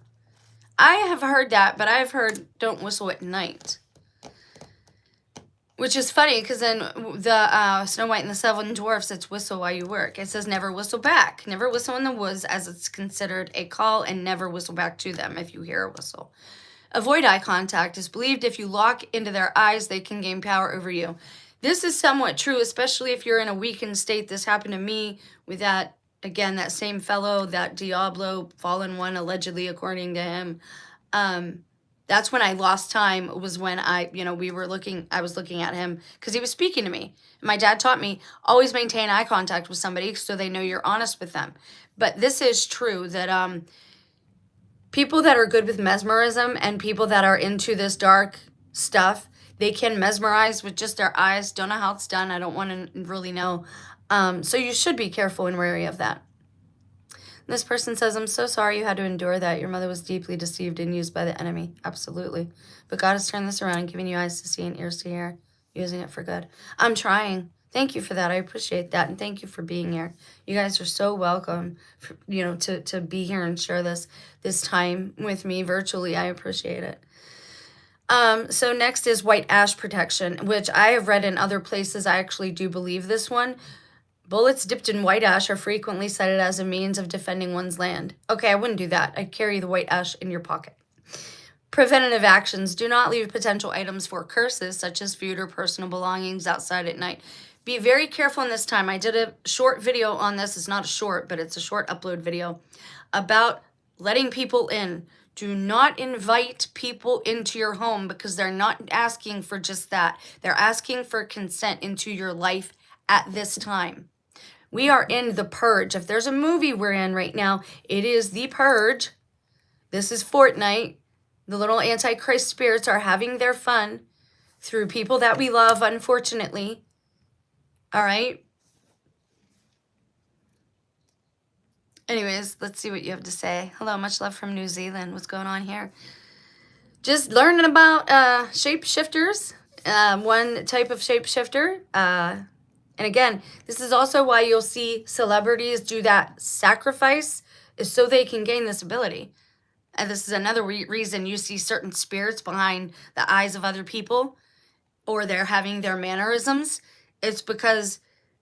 I have heard that, but I've heard don't whistle at night. Which is funny because in the Snow White and the Seven Dwarfs, it's whistle while you work. It says never whistle back. Never whistle in the woods as it's considered a call, and never whistle back to them if you hear a whistle. Avoid eye contact. It's believed if you lock into their eyes, they can gain power over you. This is somewhat true, especially if you're in a weakened state. This happened to me with that, again, that same fellow, that Diablo, fallen one, allegedly, according to him. That's when I lost time, was when I was looking at him because he was speaking to me. My dad taught me, always maintain eye contact with somebody so they know you're honest with them. But this is true that people that are good with mesmerism and people that are into this dark stuff, they can mesmerize with just their eyes. Don't know how it's done. I don't want to really know. So you should be careful and wary of that. This person says, I'm so sorry you had to endure that. Your mother was deeply deceived and used by the enemy. Absolutely. But God has turned this around, giving you eyes to see and ears to hear, using it for good. I'm trying. Thank you for that. I appreciate that. And thank you for being here. You guys are so welcome, to be here and share this time with me virtually. I appreciate it. So next is white ash protection, which I have read in other places. I actually do believe this one. Bullets dipped in white ash are frequently cited as a means of defending one's land. Okay, I wouldn't do that. I'd carry the white ash in your pocket. Preventative actions. Do not leave potential items for curses, such as food or personal belongings, outside at night. Be very careful in this time. I did a short video on this. It's not a short, but it's a short upload video about letting people in. Do not invite people into your home because they're not asking for just that. They're asking for consent into your life at this time. We are in the purge. If there's a movie we're in right now, it is the purge. This is Fortnite. The little Antichrist spirits are having their fun through people that we love, unfortunately. All right? Anyways, let's see what you have to say. Hello, much love from New Zealand. What's going on here? Just learning about shapeshifters. One type of shapeshifter. And again, this is also why you'll see celebrities do that sacrifice, is so they can gain this ability. And this is another reason you see certain spirits behind the eyes of other people, or they're having their mannerisms. It's because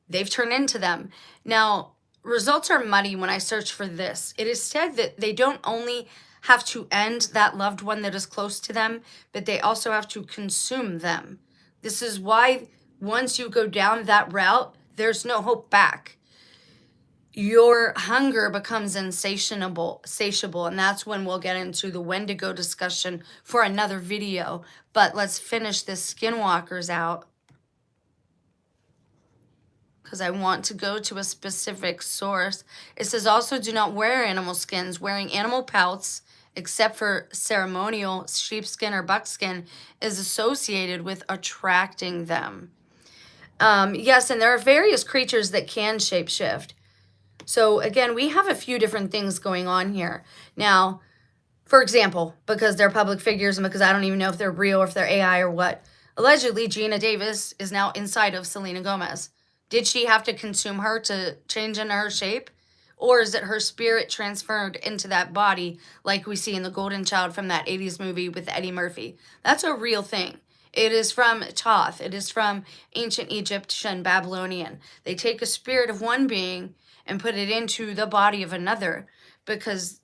they've turned into them. Now, results are muddy when I search for this. It is said that they don't only have to end that loved one that is close to them, but they also have to consume them. This is why once you go down that route, there's no hope back. Your hunger becomes insatiable, and that's when we'll get into the Wendigo discussion for another video. But let's finish this Skinwalkers out, because I want to go to a specific source. It says also do not wear animal skins. Wearing animal pelts, except for ceremonial sheepskin or buckskin, is associated with attracting them. Yes, and there are various creatures that can shapeshift. So again, we have a few different things going on here. Now, for example, because they're public figures and because I don't even know if they're real or if they're AI or what, allegedly Gina Davis is now inside of Selena Gomez. Did she have to consume her to change into her shape? Or is it her spirit transferred into that body like we see in The Golden Child from that 80s movie with Eddie Murphy? That's a real thing. It is from Thoth. It is from ancient Egyptian, Babylonian. They take a spirit of one being and put it into the body of another because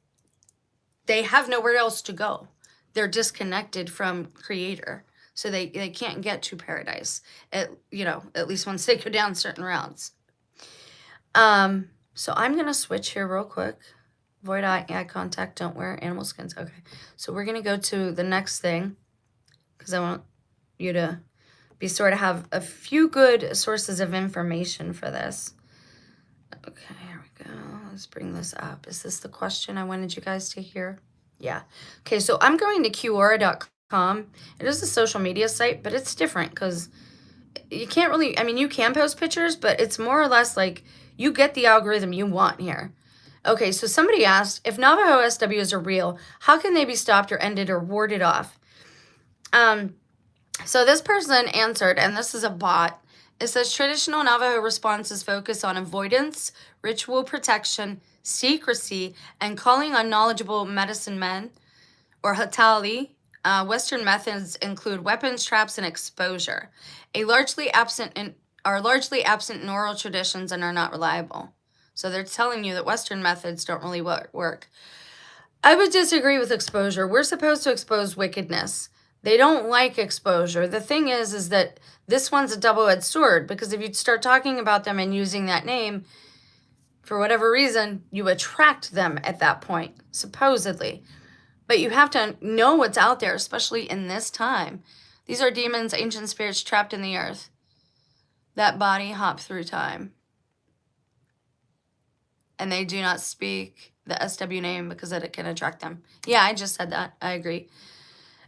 they have nowhere else to go. They're disconnected from Creator. So they can't get to paradise, at least once they go down certain routes. So I'm going to switch here real quick. Avoid eye contact. Don't wear animal skins. Okay. So we're going to go to the next thing because I want you to have a few good sources of information for this. Okay, here we go. Let's bring this up. Is this the question I wanted you guys to hear? Yeah. Okay, so I'm going to Quora.com. It is a social media site, but it's different because you can't really, you can post pictures, but it's more or less like you get the algorithm you want here. Okay, so somebody asked, if Navajo SWs are real, how can they be stopped or ended or warded off? So this person answered, and this is a bot. It says traditional Navajo responses focus on avoidance, ritual protection, secrecy, and calling on knowledgeable medicine men or hatali. Western methods include weapons, traps, and exposure. Are largely absent in oral traditions and are not reliable. So they're telling you that Western methods don't really work. I would disagree with exposure. We're supposed to expose wickedness. They don't like exposure. The thing is that this one's a double-edged sword, because if you start talking about them and using that name, for whatever reason, you attract them at that point, supposedly. But you have to know what's out there, especially in this time. These are demons, ancient spirits trapped in the earth. That body hop through time. And they do not speak the SW name because it can attract them. Yeah, I just said that. I agree.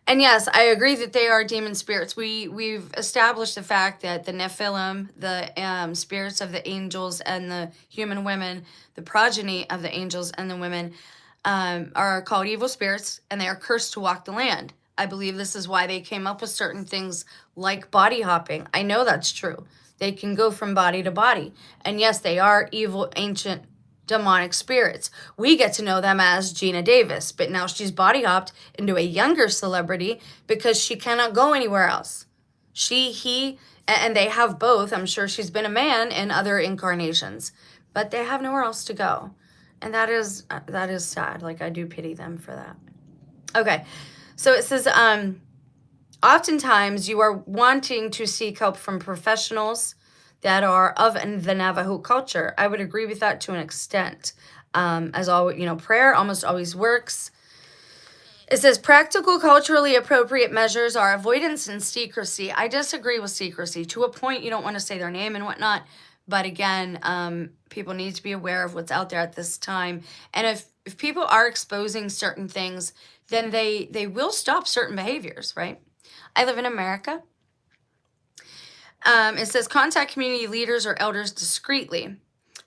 And yes, I agree that they are demon spirits. We've established the fact that the Nephilim, the spirits of the angels and the human women, the progeny of the angels and the women, are called evil spirits, and they are cursed to walk the land. I believe this is why they came up with certain things like body hopping. I know that's true. They can go from body to body. And yes, they are evil, ancient, demonic spirits. We get to know them as Gina Davis, but now she's body hopped into a younger celebrity because she cannot go anywhere else. He, and they have both. I'm sure she's been a man in other incarnations, but they have nowhere else to go. And that is sad. Like, I do pity them for that. Okay. So it says, oftentimes you are wanting to seek help from professionals that are of the Navajo culture. I would agree with that to an extent. As always, prayer almost always works. It says practical, culturally appropriate measures are avoidance and secrecy. I disagree with secrecy. To a point, you don't want to say their name and whatnot. But again, people need to be aware of what's out there at this time. And if people are exposing certain things, then they will stop certain behaviors, right? I live in America. It says contact community leaders or elders discreetly.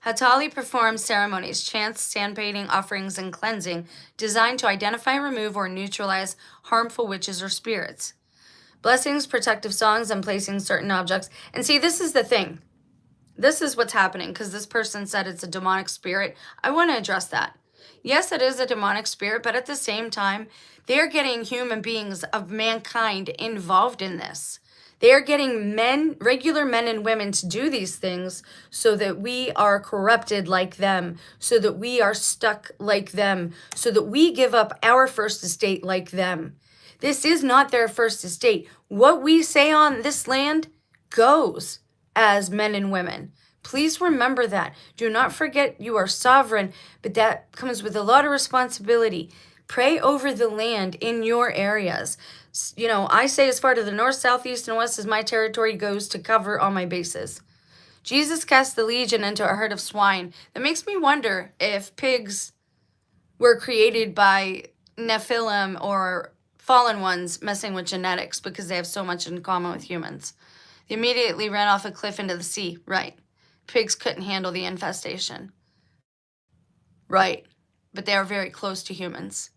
Hatali performs ceremonies, chants, sand painting, offerings, and cleansing designed to identify, remove, or neutralize harmful witches or spirits. Blessings, protective songs, and placing certain objects. And see, this is the thing. This is what's happening because this person said it's a demonic spirit. I want to address that. Yes, it is a demonic spirit, but at the same time, they're getting human beings of mankind involved in this. They are getting men, regular men and women, to do these things so that we are corrupted like them, so that we are stuck like them, so that we give up our first estate like them. This is not their first estate. What we say on this land goes as men and women. Please remember that. Do not forget you are sovereign, but that comes with a lot of responsibility. Pray over the land in your areas. You know, I say as far to the north, south, east, and west as my territory goes to cover all my bases. Jesus cast the legion into a herd of swine. That makes me wonder if pigs were created by Nephilim or fallen ones messing with genetics because they have so much in common with humans. They immediately ran off a cliff into the sea. Right. Pigs couldn't handle the infestation. Right. But they are very close to humans.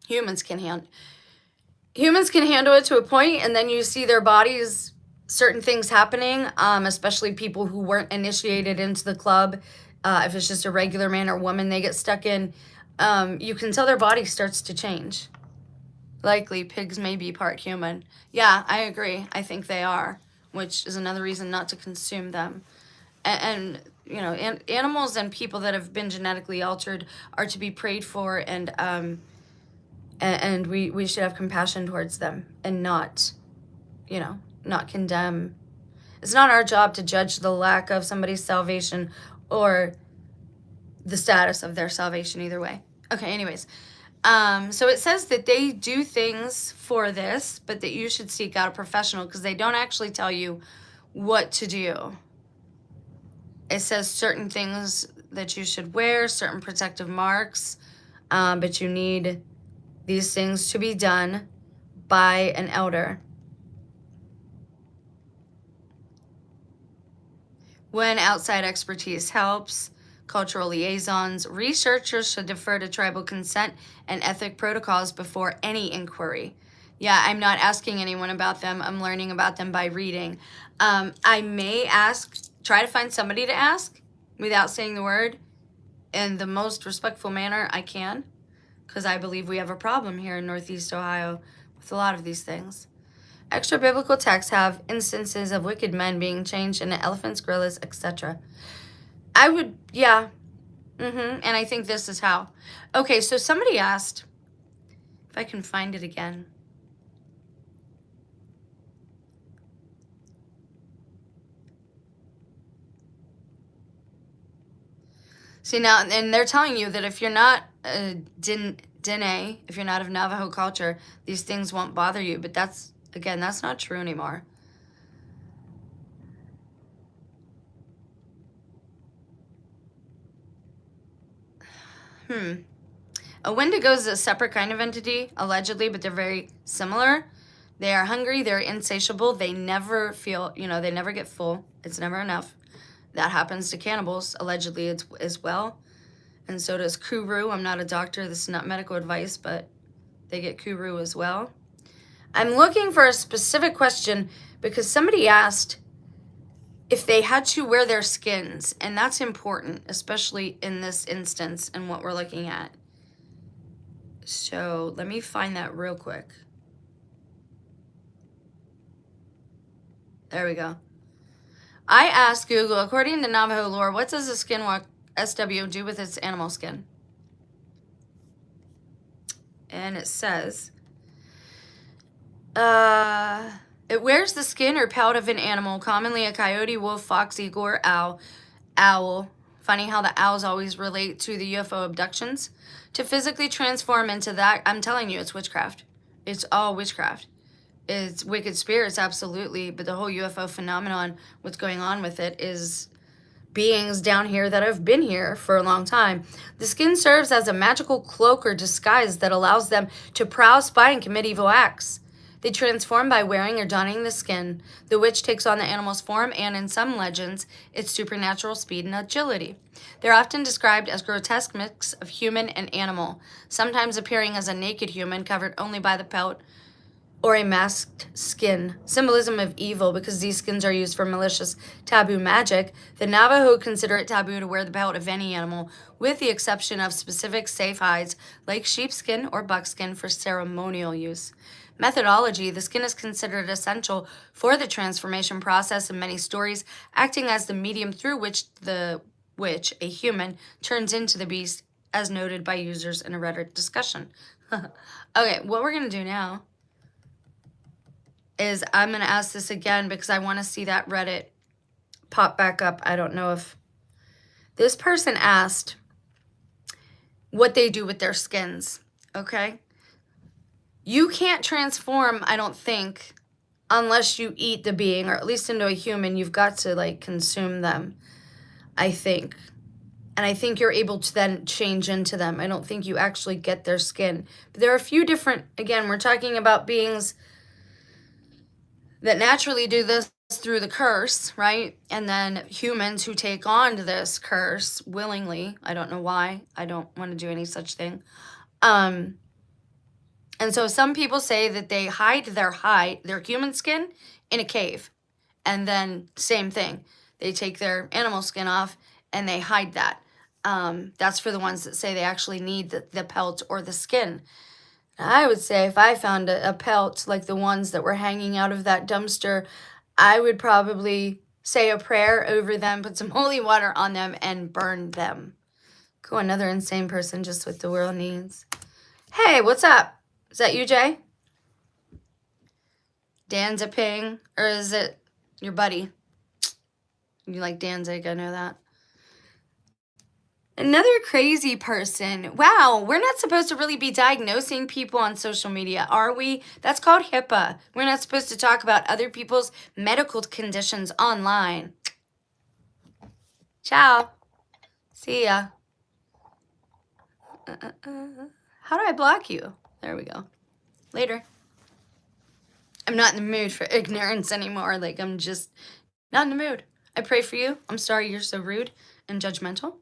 Humans can handle it to a point, and then you see their bodies, certain things happening, especially people who weren't initiated into the club. If it's just a regular man or woman they get stuck in, you can tell their body starts to change. Likely pigs may be part human. Yeah, I agree. I think they are, which is another reason not to consume them. And you know, animals and people that have been genetically altered are to be prayed for, and we should have compassion towards them and not, you know, not condemn. It's not our job to judge the lack of somebody's salvation or the status of their salvation either way. Okay, anyways. So it says that they do things for this, but that you should seek out a professional because they don't actually tell you what to do. It says certain things that you should wear, certain protective marks, but you need these things to be done by an elder. When outside expertise helps, cultural liaisons, researchers should defer to tribal consent and ethic protocols before any inquiry. Yeah, I'm not asking anyone about them. I'm learning about them by reading. I may try to find somebody to ask without saying the word in the most respectful manner I can, because I believe we have a problem here in Northeast Ohio with a lot of these things. Extra biblical texts have instances of wicked men being changed into elephants, gorillas, etc. I would, yeah. And I think this is how. Okay, so somebody asked, if I can find it again. See now, and they're telling you that if you're not Dene, if you're not of Navajo culture, these things won't bother you. But that's, again, that's not true anymore. A Wendigo is a separate kind of entity, allegedly, but they're very similar. They are hungry, they're insatiable, they never feel, you know, they never get full. It's never enough. That happens to cannibals, allegedly, as well. And so does Kuru. I'm not a doctor, this is not medical advice, but they get Kuru as well. I'm looking for a specific question because somebody asked if they had to wear their skins, and that's important, especially in this instance and what we're looking at. So let me find that real quick. There we go. I asked Google, according to Navajo lore, what does a Skinwalker SW do with its animal skin? And it says, it wears the skin or pelt of an animal, commonly a coyote, wolf, fox, eagle, or owl. Funny how the owls always relate to the UFO abductions. To physically transform into that, I'm telling you, it's witchcraft. It's all witchcraft. It's wicked spirits, absolutely. But the whole UFO phenomenon, what's going on with it is beings down here that have been here for a long time. The skin serves as a magical cloak or disguise that allows them to prowl, spy, and commit evil acts. They transform by wearing or donning the skin. The witch takes on the animal's form and, in some legends, its supernatural speed and agility. They're often described as grotesque mix of human and animal, sometimes appearing as a naked human covered only by the pelt or a masked skin, symbolism of evil because these skins are used for malicious taboo magic. The Navajo consider it taboo to wear the pelt of any animal, with the exception of specific safe hides like sheepskin or buckskin for ceremonial use. Methodology: the skin is considered essential for the transformation process in many stories, acting as the medium through which a human, turns into the beast, as noted by users in a Reddit discussion. Okay, what we're going to do now is I'm going to ask this again because I want to see that Reddit pop back up. I don't know if this person asked what they do with their skins, okay? You can't transform, I don't think, unless you eat the being, or at least into a human. You've got to, like, consume them, I think. And I think you're able to then change into them. I don't think you actually get their skin. But there are a few different, again, we're talking about beings that naturally do this through the curse, right? And then humans who take on this curse willingly. I don't know why. I don't want to do any such thing. And so some people say that they hide their human skin in a cave. And then same thing. They take their animal skin off and they hide that. That's for the ones that say they actually need the pelt or the skin. I would say if I found a pelt like the ones that were hanging out of that dumpster, I would probably say a prayer over them, put some holy water on them, and burn them. Cool, another insane person, just what the world needs. Hey, what's up? Is that you, Jay? Danziping? Or is it your buddy? You like Danzig, I know that. Another crazy person. Wow, we're not supposed to really be diagnosing people on social media, are we? That's called HIPAA. We're not supposed to talk about other people's medical conditions online. Ciao. See ya. How do I block you? There we go. Later. I'm not in the mood for ignorance anymore. Like, I'm just not in the mood. I pray for you. I'm sorry you're so rude and judgmental.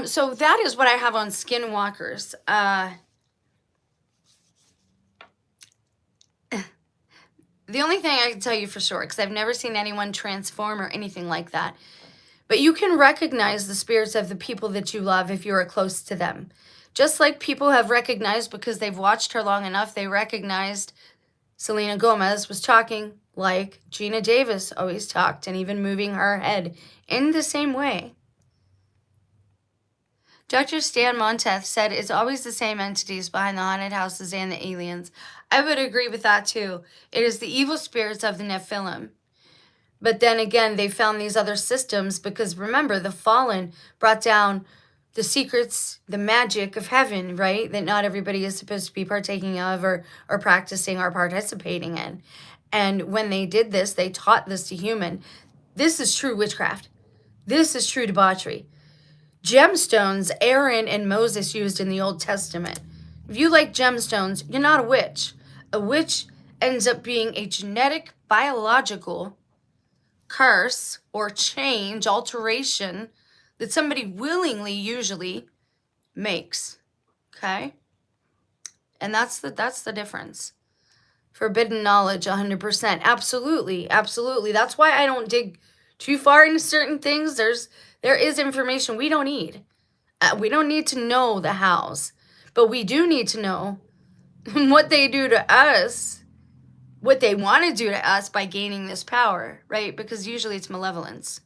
So that is what I have on Skinwalkers. The only thing I can tell you for sure, because I've never seen anyone transform or anything like that, but you can recognize the spirits of the people that you love if you are close to them. Just like people have recognized, because they've watched her long enough, they recognized Selena Gomez was talking like Gina Davis always talked, and even moving her head in the same way. Dr. Stan Monteth said it's always the same entities behind the haunted houses and the aliens. I would agree with that too. It is the evil spirits of the Nephilim. But then again, they found these other systems because remember, the fallen brought down the secrets, the magic of heaven, right? That not everybody is supposed to be partaking of or practicing or participating in. And when they did this, they taught this to human. This is true witchcraft. This is true debauchery. Gemstones Aaron and Moses used in the Old Testament. If you like gemstones, you're not a witch. A witch ends up being a genetic, biological curse or change, alteration that somebody willingly usually makes. Okay? And that's the difference. Forbidden knowledge, 100%. Absolutely, absolutely. That's why I don't dig too far into certain things. There is information we don't need. We don't need to know the hows, but we do need to know what they do to us, what they want to do to us by gaining this power, right? Because usually it's malevolence.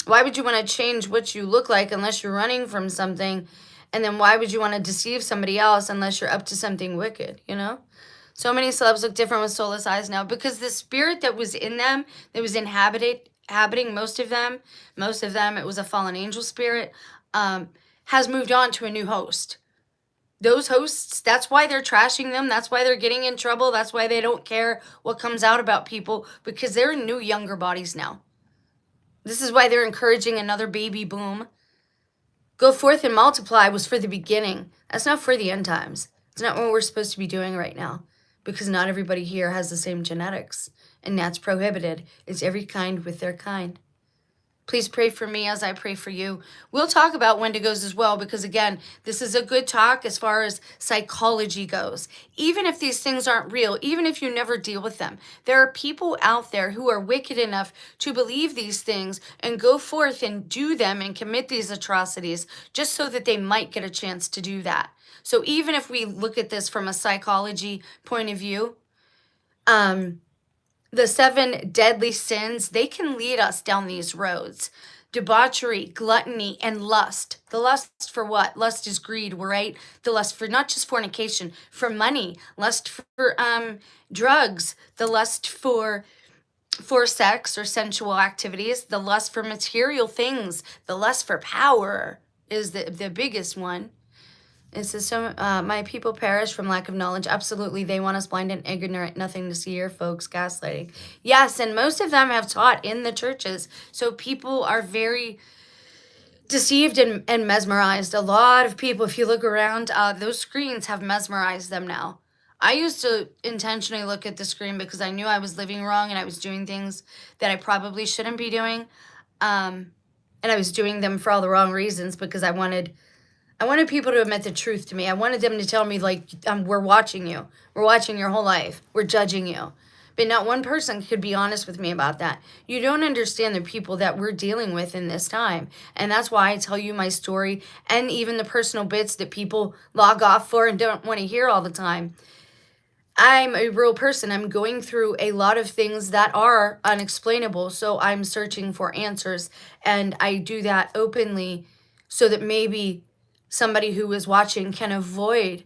Why would you want to change what you look like unless you're running from something? And then why would you want to deceive somebody else unless you're up to something wicked, you know? So many celebs look different with soulless eyes now because the spirit that was in them, that was inhabiting most of them, it was a fallen angel spirit, has moved on to a new host. Those hosts, that's why they're trashing them. That's why they're getting in trouble. That's why they don't care what comes out about people, because they're in new, younger bodies now. This is why they're encouraging another baby boom. Go forth and multiply was for the beginning. That's not for the end times. It's not what we're supposed to be doing right now. because not everybody here has the same genetics, and that's prohibited. It's every kind with their kind. Please pray for me as I pray for you. We'll talk about Wendigos as well, because again, this is a good talk as far as psychology goes. Even if these things aren't real, even if you never deal with them, there are people out there who are wicked enough to believe these things and go forth and do them and commit these atrocities just so that they might get a chance to do that. So even if we look at this from a psychology point of view, the 7 deadly sins, they can lead us down these roads. Debauchery, gluttony, and lust. The lust for what? Lust is greed, right? The lust for not just fornication, for money. Lust for drugs. The lust for sex or sensual activities. The lust for material things. The lust for power is the biggest one. It says, so my people perish from lack of knowledge. Absolutely, they want us blind and ignorant, nothing to see here, folks, gaslighting. Yes, and most of them have taught in the churches. So people are very deceived and mesmerized. A lot of people, if you look around, those screens have mesmerized them now. I used to intentionally look at the screen because I knew I was living wrong and I was doing things that I probably shouldn't be doing. And I was doing them for all the wrong reasons because I wanted people to admit the truth to me. I wanted them to tell me, like, we're watching you. We're watching your whole life. We're judging you. But not one person could be honest with me about that. You don't understand the people that we're dealing with in this time. And that's why I tell you my story and even the personal bits that people log off for and don't want to hear all the time. I'm a real person. I'm going through a lot of things that are unexplainable. So I'm searching for answers. And I do that openly so that maybe somebody who is watching can avoid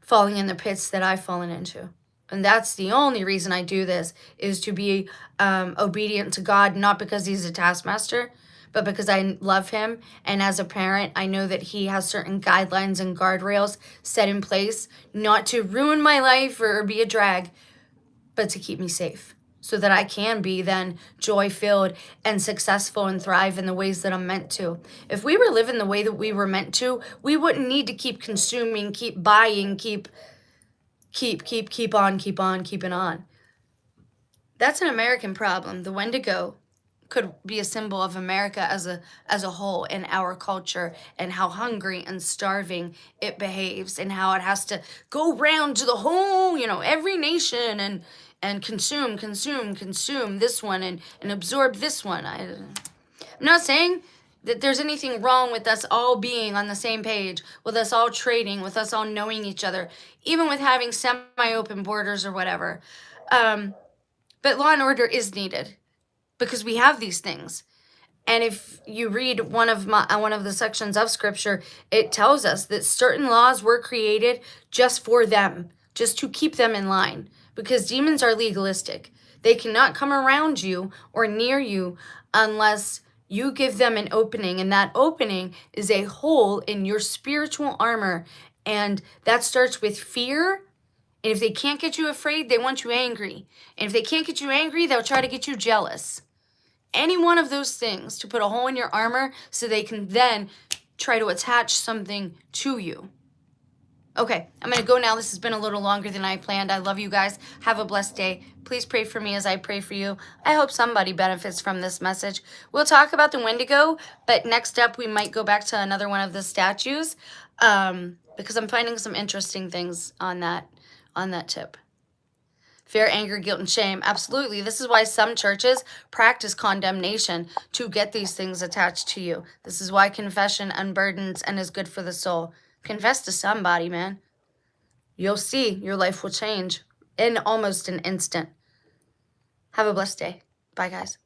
falling in the pits that I've fallen into. And that's the only reason I do this, is to be obedient to God, not because he's a taskmaster, but because I love him. And as a parent, I know that he has certain guidelines and guardrails set in place, not to ruin my life or be a drag, but to keep me safe, so that I can be then joy-filled and successful and thrive in the ways that I'm meant to. If we were living the way that we were meant to, we wouldn't need to keep consuming, keep buying, keep keeping on. That's an American problem. The Wendigo could be a symbol of America as a whole, in our culture, and how hungry and starving it behaves, and how it has to go round to the whole, every nation and consume this one and absorb this one. I'm not saying that there's anything wrong with us all being on the same page, with us all trading, with us all knowing each other, even with having semi-open borders or whatever. But law and order is needed because we have these things. And if you read one of the sections of scripture, it tells us that certain laws were created just for them, just to keep them in line, because demons are legalistic. They cannot come around you or near you unless you give them an opening, and that opening is a hole in your spiritual armor. And that starts with fear. And if they can't get you afraid, they want you angry. And if they can't get you angry, they'll try to get you jealous. Any one of those things to put a hole in your armor so they can then try to attach something to you. Okay, I'm going to go now. This has been a little longer than I planned. I love you guys. Have a blessed day. Please pray for me as I pray for you. I hope somebody benefits from this message. We'll talk about the Wendigo, but next up we might go back to another one of the statues because I'm finding some interesting things on that tip. Fear, anger, guilt, and shame. Absolutely. This is why some churches practice condemnation to get these things attached to you. This is why confession unburdens and is good for the soul. Confess to somebody, man. You'll see your life will change in almost an instant. Have a blessed day. Bye, guys.